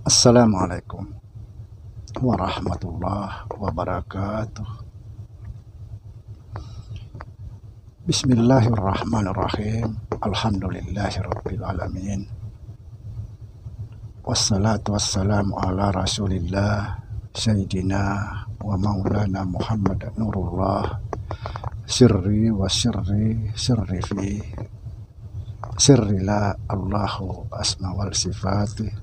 Assalamualaikum warahmatullahi wabarakatuh. Bismillahirrahmanirrahim. Alhamdulillahirabbil alamin. Wassalatu wassalamu ala Rasulillah Sayyidina wa Maulana Muhammad Nurullah sirri wa sirri fi sirri la Allahu asma wal sifati.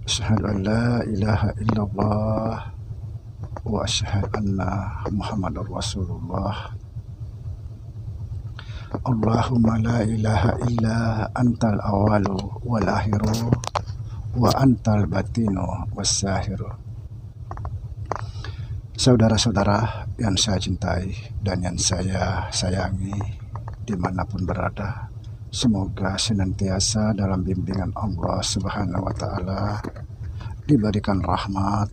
Asyhadu an la ilaha illallah wa asyhadu anna Muhammadar Rasulullah. Allahumma la ilaha illa antal awalu wal akhiru wa antal batinu was sahiru. Saudara-saudara yang saya cintai dan yang saya sayangi dimanapun berada, semoga senantiasa dalam bimbingan Allah Subhanahu wa Ta'ala, diberikan rahmat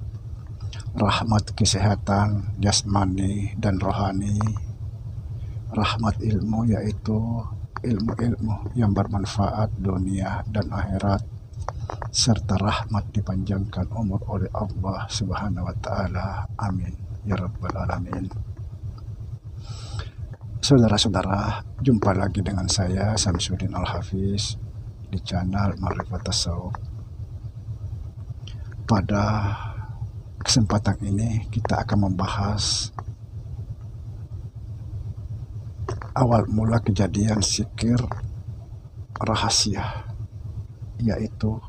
kesehatan jasmani dan rohani, rahmat ilmu, yaitu ilmu-ilmu yang bermanfaat dunia dan akhirat, serta rahmat dipanjangkan umur oleh Allah Subhanahu wa Ta'ala. Amin ya rabbal alamin. Saudara-saudara, jumpa lagi dengan saya Samsudin Al-Hafiz di channel Ma'rifat Tasawuf. Pada kesempatan ini kita akan membahas awal mula kejadian zikir rahasia, yaitu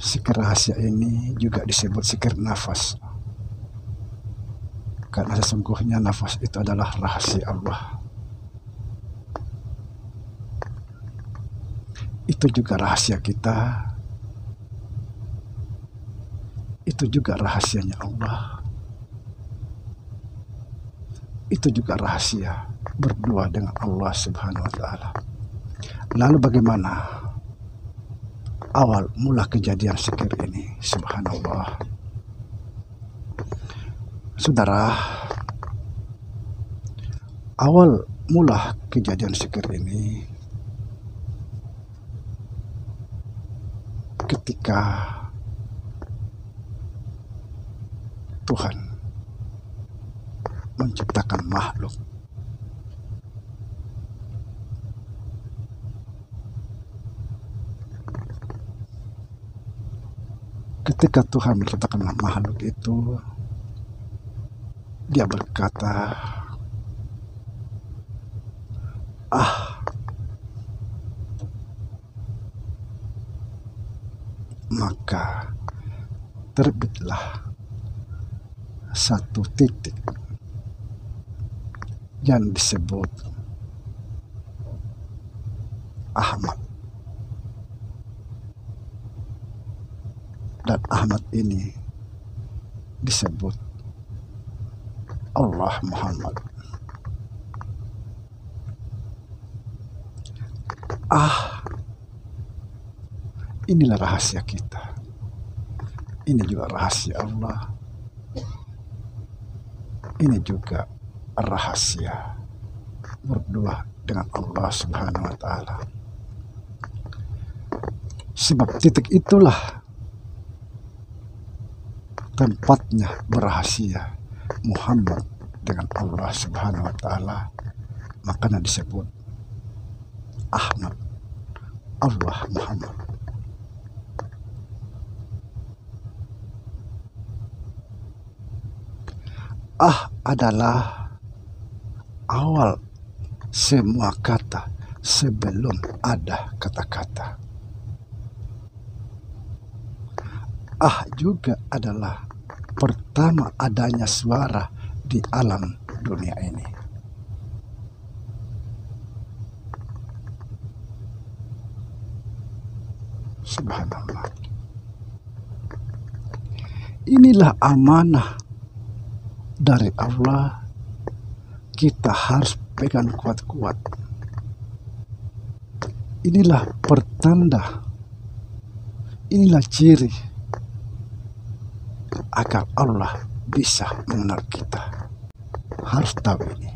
Zikir rahasia ini juga disebut zikir nafas, karena sesungguhnya nafas itu adalah rahasia Allah. Itu juga rahasia kita, itu juga rahasianya Allah, itu juga rahasia berdua dengan Allah Subhanahu wa Ta'ala. Lalu bagaimana awal mula kejadian zikir ini? Subhanallah. Saudara, awal mula kejadian zikir ini ketika Tuhan menciptakan makhluk. Ketika Tuhan menciptakan makhluk itu, Dia berkata, maka terbitlah satu titik yang disebut Ahmad. Dan Ahmad ini disebut Allah Muhammad. Inilah rahasia kita. Ini juga rahasia Allah. Ini juga rahasia berdua dengan Allah Subhanahu wa Ta'ala. Sebab titik itulah tempatnya berahasia Muhammad dengan Allah Subhanahu wa Ta'ala, makanya disebut Ahmad, Allah Muhammad. Adalah awal semua kata sebelum ada kata-kata. Juga adalah pertama adanya suara di alam dunia ini. Subhanallah. Inilah amanah dari Allah, kita harus pegang kuat-kuat. Inilah pertanda, inilah ciri agar Allah bisa mengenal kita. Harus tahu ini.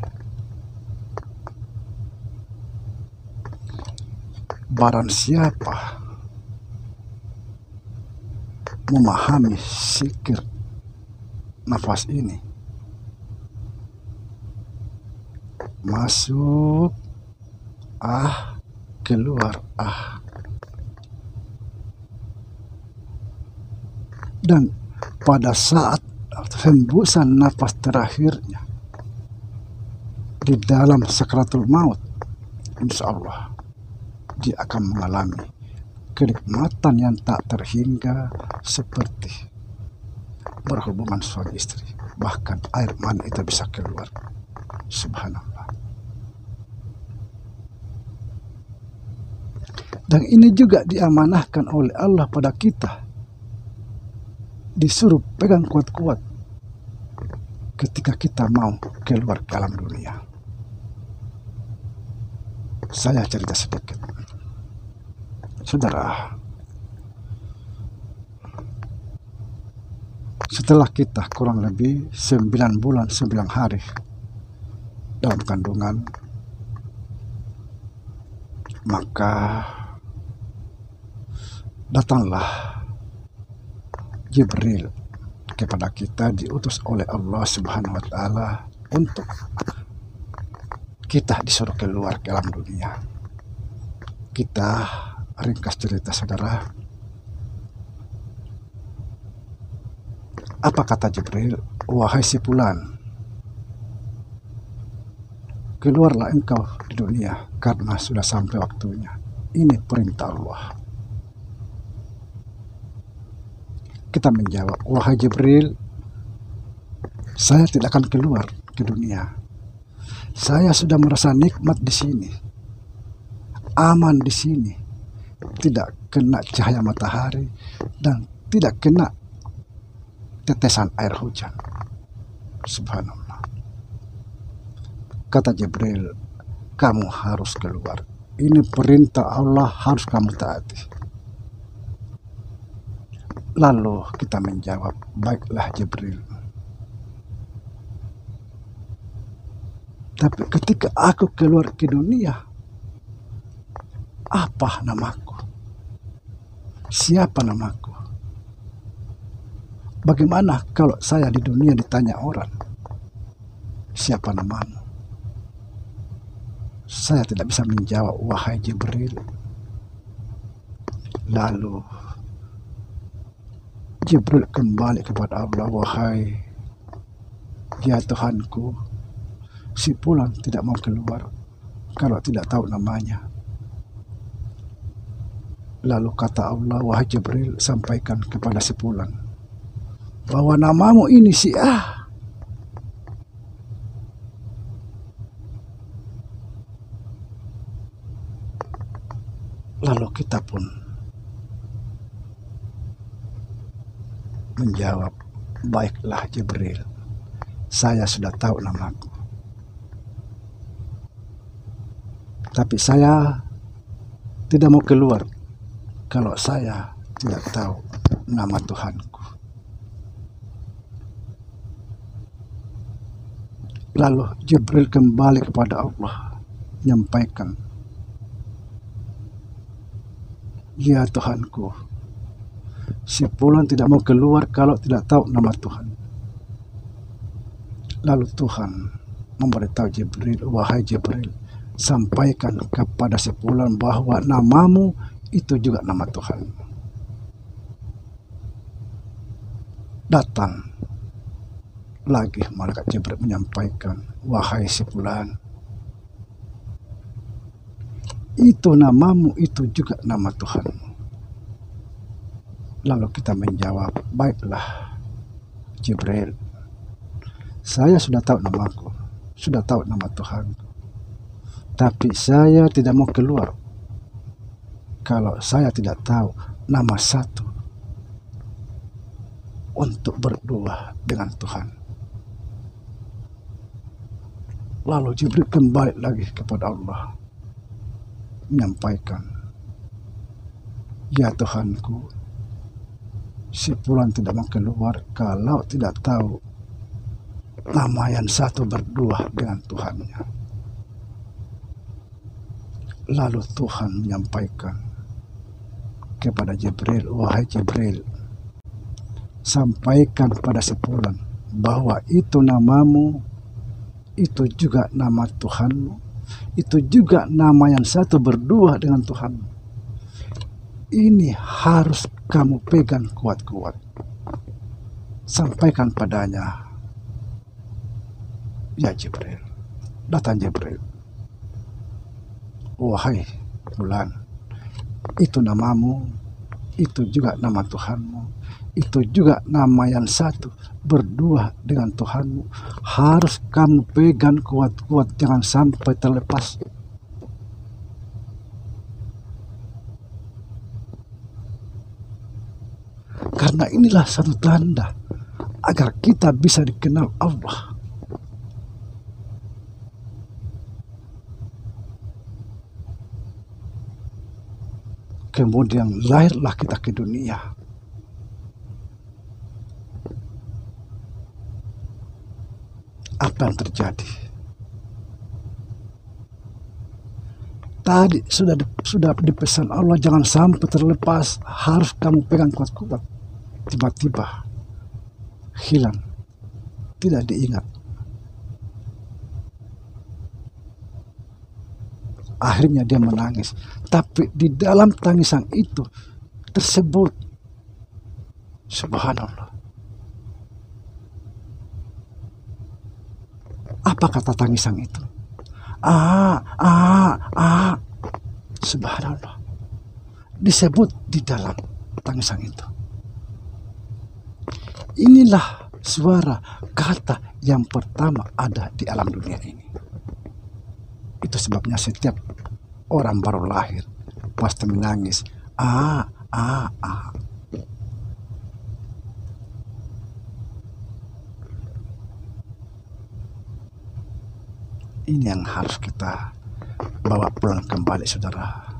barang siapa memahami zikir nafas ini, masuk keluar dan pada saat hembusan nafas terakhirnya di dalam sakratul maut, insya Allah dia akan mengalami kenikmatan yang tak terhingga seperti berhubungan suami istri, bahkan air mani itu bisa keluar. Subhanallah. Dan ini juga diamanahkan oleh Allah pada kita, disuruh pegang kuat-kuat ketika kita mau keluar ke alam dunia. Saya cerita sedikit. Saudara, setelah kita kurang lebih 9 bulan 9 hari dalam kandungan, maka datanglah Jibril kepada kita, diutus oleh Allah Subhanahu wa Ta'ala untuk kita disuruh keluar ke alam dunia. Kita ringkas cerita, saudara. Apa kata Jibril? Wahai si fulan, keluarlah engkau di dunia karena sudah sampai waktunya. Ini perintah Allah. Kita menjawab, wahai Jibril, saya tidak akan keluar ke dunia. Saya sudah merasa nikmat di sini, aman di sini, tidak kena cahaya matahari dan tidak kena tetesan air hujan. Subhanallah. Kata Jibril, kamu harus keluar. Ini perintah Allah, harus kamu taati. Lalu kita menjawab, baiklah Jibril. Tapi ketika aku keluar ke dunia, apa namaku? Siapa namaku? Bagaimana kalau saya di dunia ditanya orang, siapa namamu? Saya tidak bisa menjawab, wahai Jibril. Lalu Jibril kembali kepada Allah, wahai ya Tuhanku, si fulan tidak mau keluar kalau tidak tahu namanya. Lalu kata Allah, wahai Jibril, sampaikan kepada si fulan bahwa namamu ini si A. Lalu kita pun menjawab, baiklah Jibril, saya sudah tahu namaku. Tapi saya tidak mau keluar kalau saya tidak tahu nama Tuhanku. Lalu Jibril kembali kepada Allah, menyampaikan, ya Tuhanku, si fulan tidak mau keluar kalau tidak tahu nama Tuhan. Lalu Tuhan memberitahu Jibril, wahai Jibril, sampaikan kepada si fulan bahwa namamu itu juga nama Tuhan. Datang lagi malaikat Jibril menyampaikan, wahai si fulan, itu namamu itu juga nama Tuhan. Lalu kita menjawab, baiklah Jibril, saya sudah tahu namaku, sudah tahu nama Tuhan, tapi saya tidak mau keluar kalau saya tidak tahu nama satu untuk berdua dengan Tuhan. Lalu Jibril kembali lagi kepada Allah, menyampaikan, ya Tuhanku, si fulan tidak mau keluar kalau tidak tahu nama yang satu berdua dengan Tuhannya. Lalu Tuhan menyampaikan kepada Jibril, wahai Jibril, sampaikan pada si fulan bahwa itu namamu, itu juga nama Tuhanmu, itu juga nama yang satu berdua dengan Tuhanmu. Ini harus kamu pegang kuat-kuat. Sampaikan padanya. Ya Jibril. Datang Jibril. Wahai fulan, itu namamu, itu juga nama Tuhanmu, itu juga nama yang satu berdua dengan Tuhanmu. Harus kamu pegang kuat-kuat, jangan sampai terlepas. Karena inilah satu tanda agar kita bisa dikenal Allah. Kemudian lahirlah kita ke dunia. Apa yang terjadi? Tadi sudah dipesan Allah, jangan sampai terlepas, harus kamu pegang kuat-kuat. Tiba-tiba hilang, tidak diingat. Akhirnya dia menangis. Tapi di dalam tangisan itu tersebut, subhanallah, apa kata tangisan itu? Subhanallah, disebut di dalam tangisan itu. Inilah suara kata yang pertama ada di alam dunia ini. Itu sebabnya setiap orang baru lahir pasti menangis. Ini yang harus kita bawa pulang kembali, saudara.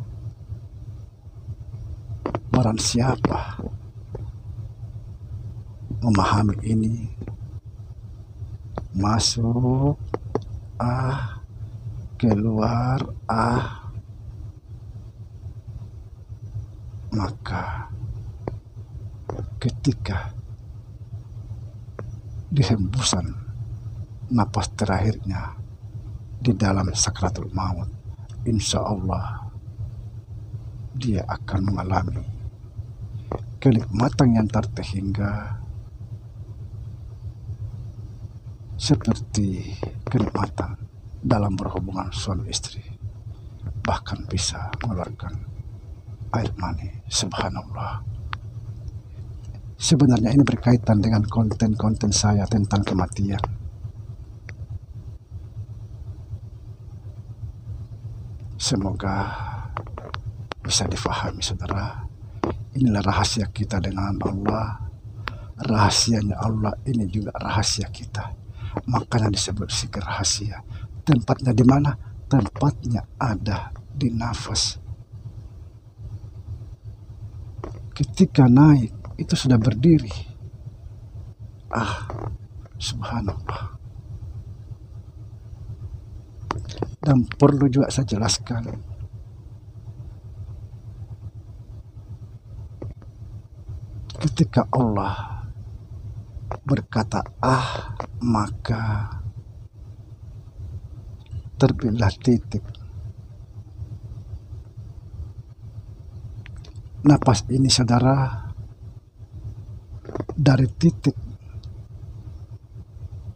Barang siapa memahami ini, masuk, keluar, maka ketika dihembusan napas terakhirnya di dalam sakratul maut, insya Allah dia akan mengalami kenikmatan yang tak terhingga, seperti kenikmatan dalam berhubungan suami istri, bahkan bisa mengeluarkan air mani. Subhanallah. Sebenarnya ini berkaitan dengan konten-konten saya tentang kematian. Semoga bisa difahami, saudara. Inilah rahasia kita dengan Allah. Rahasianya Allah ini juga rahasia kita. Makanya disebut zikir rahasia. Tempatnya di mana? Tempatnya ada di nafas. Ketika naik itu sudah berdiri. Subhanallah. Dan perlu juga saya jelaskan, ketika Allah berkata maka terbitlah titik. Napas ini, saudara, dari titik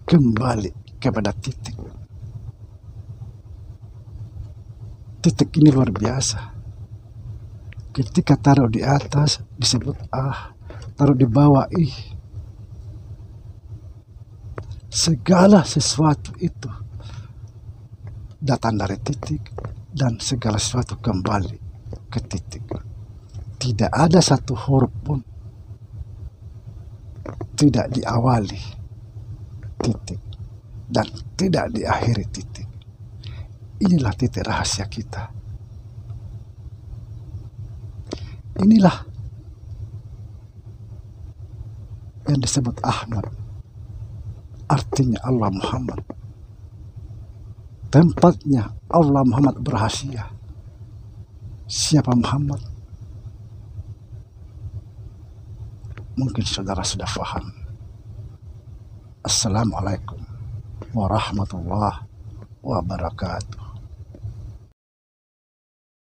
kembali kepada titik. Titik ini luar biasa. Ketika taruh di atas disebut taruh di bawah segala sesuatu itu datang dari titik dan segala sesuatu kembali ke titik. Tidak ada satu huruf pun tidak diawali titik dan tidak diakhiri titik. Inilah titik rahasia kita. Inilah yang disebut Ahmad. Artinya Allah Muhammad. Tempatnya Allah Muhammad berrahasia. Siapa Muhammad? Mungkin saudara sudah paham. Assalamualaikum warahmatullahi wabarakatuh.